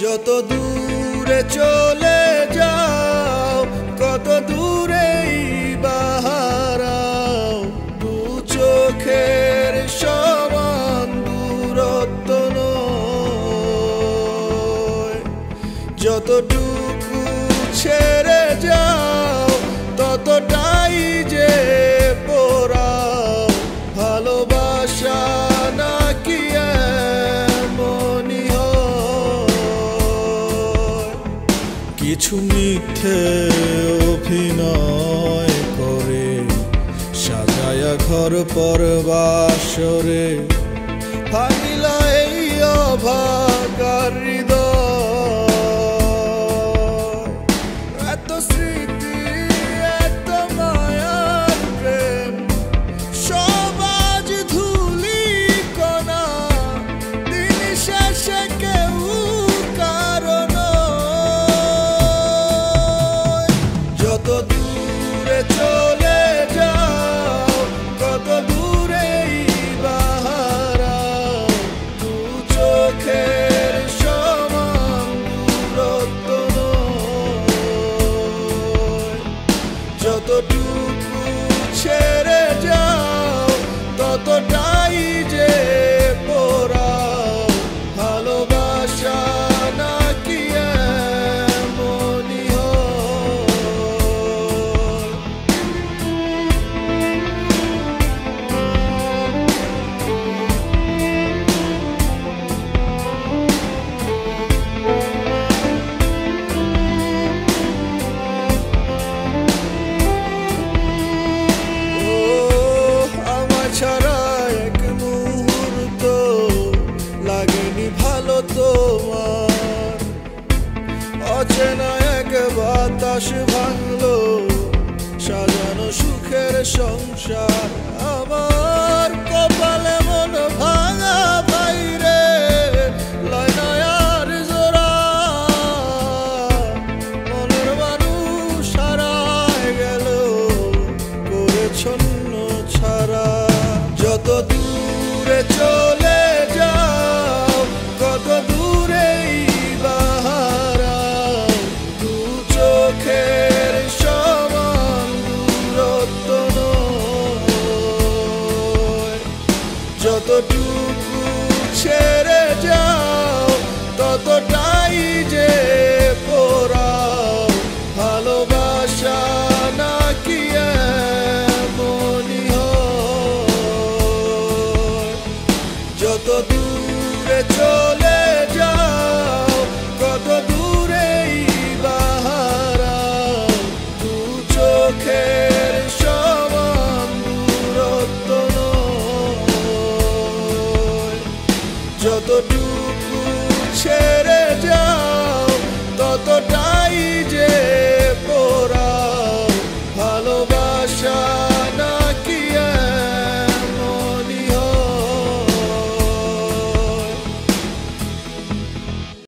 যত দূরে চলে যাও কত দূরেই বাহারাও, দু চোখের সমান দূরত্ব নয়। যতটুকু ছেড়ে যাও ততটাই যে পোড়াও, ভালোবাসা নাকি এমনই হয়। কিছু মিথ্যে অভিনয় করে সাজায়া ঘর পর বাসরে, ভাঙিলা এই অভাগার হৃদয়। এত স্মৃতি এত মায়ার প্রেম সব আজ ধুলি কণা, দিন শেষে কেউ কারণ। যত দূরে চলে যাও কত দূরেই বাহারাও, দু চোখের সমান দূরত্ব নয়। যতটুকু ছেড়ে যাও ততটাই যে পোড়াও, ভালোবাসা নাকি এমনই হয়। ছাড়া এক মুহূর্ত লাগেনি ভালো তোমার, অচেনা এক বাতাস ভাঙলো সাজানো সুখের সংসার। আমার কপালে মন ভাঙা বাইরে লয়নায়ার জোড়া, মনের মানুষ হারায় গেল করে ছন্ন ছাড়া। যত দূরে চলে যাও কত দূরেই বাহারাও, দু চোখের সমান দূরত্ব নয়। যতটুকু ছেড়ে যাও ততটাই যে পোড়াও, ভালোবাসা নাকি এমনই হয়। যত দূরে চলে